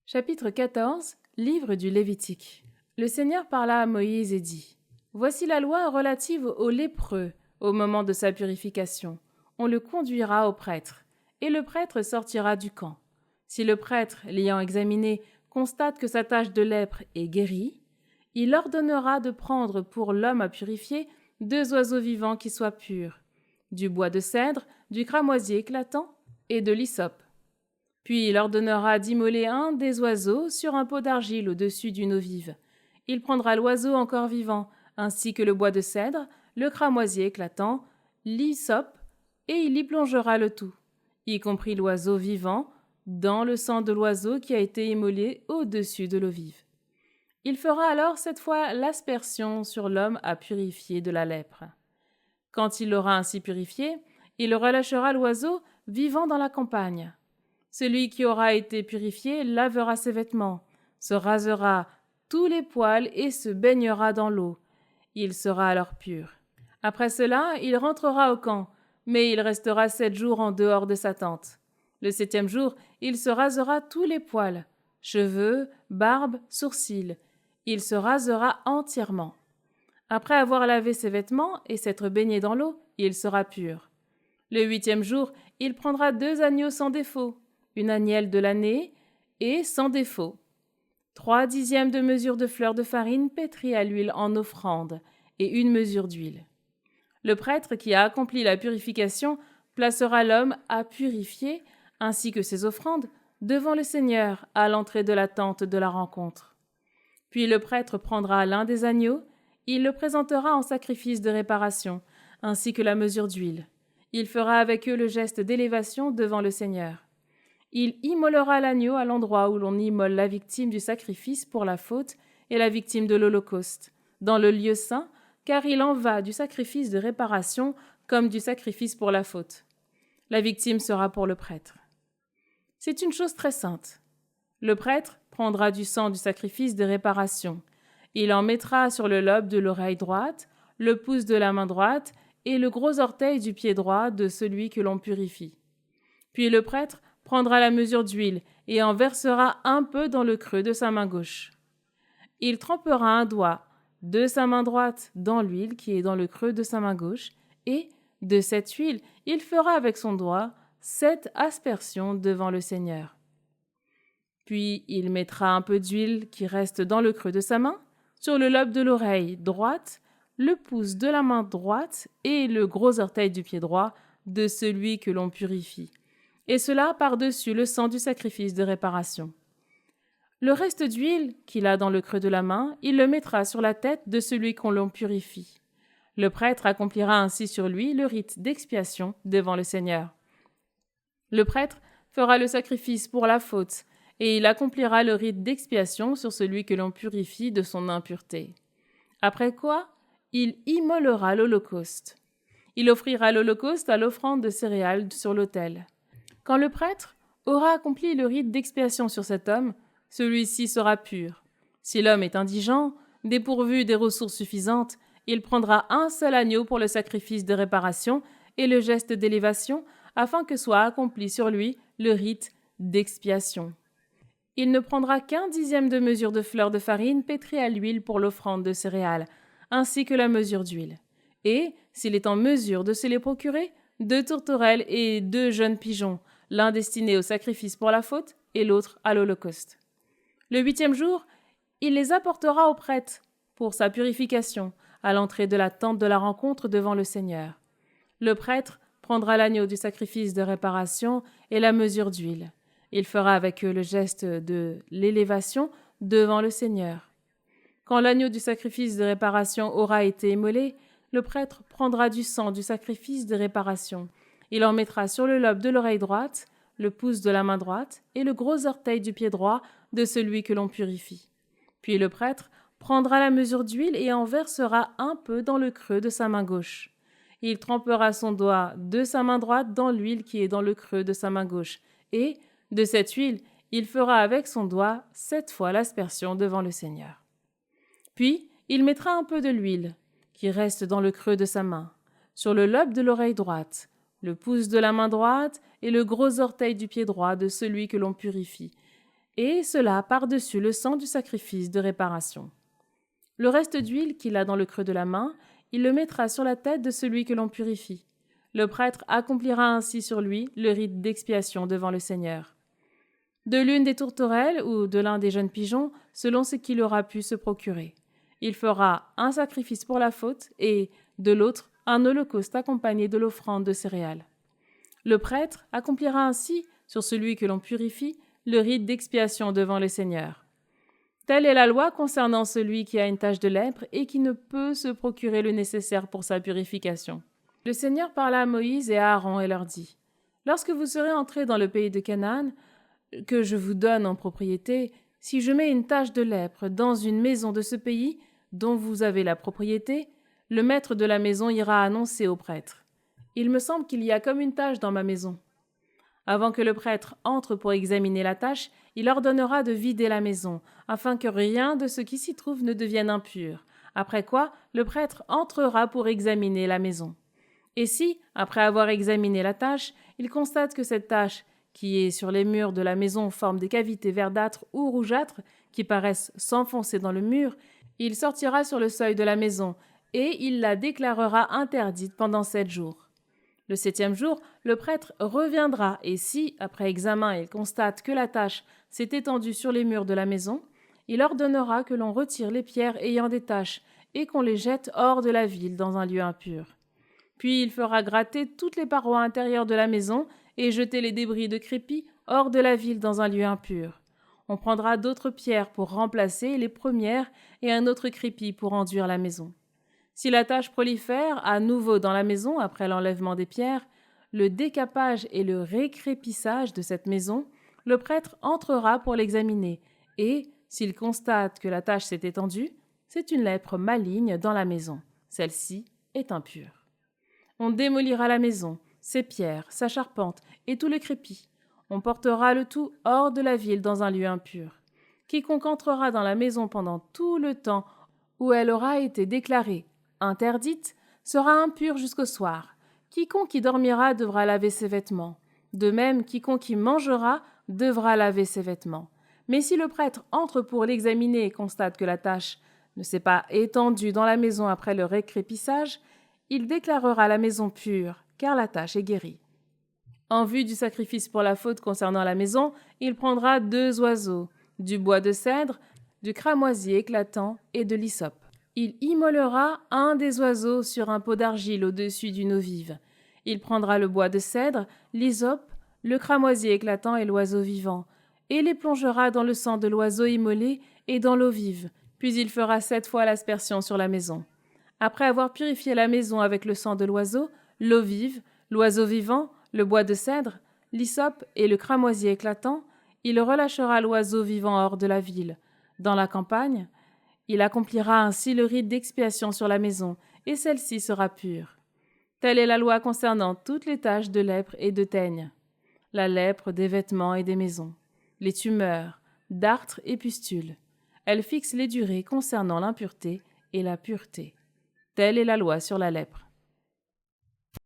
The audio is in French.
Chapitre 14, Livre du Lévitique. Le Seigneur parla à Moïse et dit : Voici la loi relative au lépreux au moment de sa purification. On le conduira au prêtre, et le prêtre sortira du camp. Si le prêtre, l'ayant examiné, constate que sa tache de lèpre est guérie, il ordonnera de prendre pour l'homme à purifier 2 oiseaux vivants qui soient purs, du bois de cèdre, du cramoisi éclatant et de l'hysope. Puis il ordonnera d'immoler un des oiseaux sur un pot d'argile au-dessus d'une eau vive. Il prendra l'oiseau encore vivant, ainsi que le bois de cèdre, le cramoisi éclatant, l'hysope, et il y plongera le tout, y compris l'oiseau vivant, dans le sang de l'oiseau qui a été immolé au-dessus de l'eau vive. Il fera alors cette fois l'aspersion sur l'homme à purifier de la lèpre. Quand il l'aura ainsi purifié, il relâchera l'oiseau vivant dans la campagne. Celui qui aura été purifié lavera ses vêtements, se rasera tous les poils et se baignera dans l'eau. Il sera alors pur. Après cela, il rentrera au camp, mais il restera 7 jours en dehors de sa tente. Le 7e jour, il se rasera tous les poils, cheveux, barbe, sourcils. Il se rasera entièrement. Après avoir lavé ses vêtements et s'être baigné dans l'eau, il sera pur. Le 8e jour, il prendra 2 agneaux sans défaut, une agnelle de l'année et sans défaut, 3/10 de mesure de fleur de farine pétrie à l'huile en offrande et 1 mesure d'huile. Le prêtre qui a accompli la purification placera l'homme à purifier, ainsi que ses offrandes, devant le Seigneur à l'entrée de la tente de la rencontre. Puis le prêtre prendra l'un des agneaux, il le présentera en sacrifice de réparation, ainsi que la mesure d'huile. Il fera avec eux le geste d'élévation devant le Seigneur. Il immolera l'agneau à l'endroit où l'on immole la victime du sacrifice pour la faute et la victime de l'Holocauste, dans le lieu saint, car il en va du sacrifice de réparation comme du sacrifice pour la faute. La victime sera pour le prêtre. C'est une chose très sainte. Le prêtre prendra du sang du sacrifice de réparation. Il en mettra sur le lobe de l'oreille droite, le pouce de la main droite et le gros orteil du pied droit de celui que l'on purifie. Puis le prêtre prendra la mesure d'huile et en versera un peu dans le creux de sa main gauche. Il trempera un doigt de sa main droite dans l'huile qui est dans le creux de sa main gauche, et, de cette huile, il fera avec son doigt 7 aspersions devant le Seigneur. Puis il mettra un peu d'huile qui reste dans le creux de sa main, sur le lobe de l'oreille droite, le pouce de la main droite et le gros orteil du pied droit de celui que l'on purifie, et cela par-dessus le sang du sacrifice de réparation. Le reste d'huile qu'il a dans le creux de la main, il le mettra sur la tête de celui qu'on l'on purifie. Le prêtre accomplira ainsi sur lui le rite d'expiation devant le Seigneur. Le prêtre fera le sacrifice pour la faute, et il accomplira le rite d'expiation sur celui que l'on purifie de son impureté. Après quoi, il immolera l'holocauste. Il offrira l'holocauste à l'offrande de céréales sur l'autel. Quand le prêtre aura accompli le rite d'expiation sur cet homme, celui-ci sera pur. Si l'homme est indigent, dépourvu des ressources suffisantes, il prendra un seul agneau pour le sacrifice de réparation et le geste d'élévation, afin que soit accompli sur lui le rite d'expiation. Il ne prendra qu'1 dixième de mesure de fleur de farine pétrie à l'huile pour l'offrande de céréales, ainsi que la mesure d'huile. Et, s'il est en mesure de se les procurer, 2 tourterelles et 2 jeunes pigeons, l'un destiné au sacrifice pour la faute et l'autre à l'Holocauste. Le 8e jour, il les apportera au prêtre pour sa purification, à l'entrée de la tente de la rencontre devant le Seigneur. Le prêtre prendra l'agneau du sacrifice de réparation et la mesure d'huile. Il fera avec eux le geste de l'élévation devant le Seigneur. Quand l'agneau du sacrifice de réparation aura été immolé, le prêtre prendra du sang du sacrifice de réparation. Il en mettra sur le lobe de l'oreille droite, le pouce de la main droite et le gros orteil du pied droit de celui que l'on purifie. Puis le prêtre prendra la mesure d'huile et en versera un peu dans le creux de sa main gauche. Il trempera son doigt de sa main droite dans l'huile qui est dans le creux de sa main gauche, et, de cette huile, il fera avec son doigt 7 fois l'aspersion devant le Seigneur. Puis, il mettra un peu de l'huile, qui reste dans le creux de sa main, sur le lobe de l'oreille droite, le pouce de la main droite et le gros orteil du pied droit de celui que l'on purifie, et cela par-dessus le sang du sacrifice de réparation. Le reste d'huile qu'il a dans le creux de la main, il le mettra sur la tête de celui que l'on purifie. Le prêtre accomplira ainsi sur lui le rite d'expiation devant le Seigneur. De l'une des tourterelles ou de l'un des jeunes pigeons, selon ce qu'il aura pu se procurer. Il fera un sacrifice pour la faute et, de l'autre, un holocauste accompagné de l'offrande de céréales. Le prêtre accomplira ainsi, sur celui que l'on purifie, le rite d'expiation devant le Seigneur. Telle est la loi concernant celui qui a une tache de lèpre et qui ne peut se procurer le nécessaire pour sa purification. Le Seigneur parla à Moïse et à Aaron et leur dit : « Lorsque vous serez entrés dans le pays de Canaan, que je vous donne en propriété, si je mets une tache de lèpre dans une maison de ce pays dont vous avez la propriété, le maître de la maison ira annoncer au prêtre : Il me semble qu'il y a comme une tache dans ma maison. Avant que le prêtre entre pour examiner la tache, il ordonnera de vider la maison, afin que rien de ce qui s'y trouve ne devienne impur. Après quoi, le prêtre entrera pour examiner la maison. Et si, après avoir examiné la tache, il constate que cette tache, qui est sur les murs de la maison, forme des cavités verdâtres ou rougeâtres qui paraissent s'enfoncer dans le mur, il sortira sur le seuil de la maison et il la déclarera interdite pendant 7 jours. Le 7e jour, le prêtre reviendra et si, après examen, il constate que la tache s'est étendue sur les murs de la maison, il ordonnera que l'on retire les pierres ayant des taches et qu'on les jette hors de la ville dans un lieu impur. Puis il fera gratter toutes les parois intérieures de la maison et jeter les débris de crépi hors de la ville dans un lieu impur. On prendra d'autres pierres pour remplacer les premières et un autre crépi pour enduire la maison. Si la tache prolifère à nouveau dans la maison après l'enlèvement des pierres, le décapage et le récrépissage de cette maison, le prêtre entrera pour l'examiner et, s'il constate que la tache s'est étendue, c'est une lèpre maligne dans la maison. Celle-ci est impure. On démolira la maison, ses pierres, sa charpente et tout le crépi. On portera le tout hors de la ville dans un lieu impur. Quiconque entrera dans la maison pendant tout le temps où elle aura été déclarée interdite sera impur jusqu'au soir. Quiconque y dormira devra laver ses vêtements. De même, quiconque y mangera devra laver ses vêtements. Mais si le prêtre entre pour l'examiner et constate que la tache ne s'est pas étendue dans la maison après le récrépissage, il déclarera la maison pure, car la tache est guérie. En vue du sacrifice pour la faute concernant la maison, il prendra 2 oiseaux, du bois de cèdre, du cramoisi éclatant et de l'hysope. Il immolera un des oiseaux sur un pot d'argile au-dessus d'une eau vive. Il prendra le bois de cèdre, l'hysope, le cramoisi éclatant et l'oiseau vivant, et les plongera dans le sang de l'oiseau immolé et dans l'eau vive, puis il fera 7 fois l'aspersion sur la maison. Après avoir purifié la maison avec le sang de l'oiseau, l'eau vive, l'oiseau vivant, le bois de cèdre, l'hysope et le cramoisi éclatant, il relâchera l'oiseau vivant hors de la ville. Dans la campagne, il accomplira ainsi le rite d'expiation sur la maison, et celle-ci sera pure. Telle est la loi concernant toutes les taches de lèpre et de teigne, la lèpre des vêtements et des maisons, les tumeurs, dartres et pustules. Elle fixe les durées concernant l'impureté et la pureté. Telle est la loi sur la lèpre.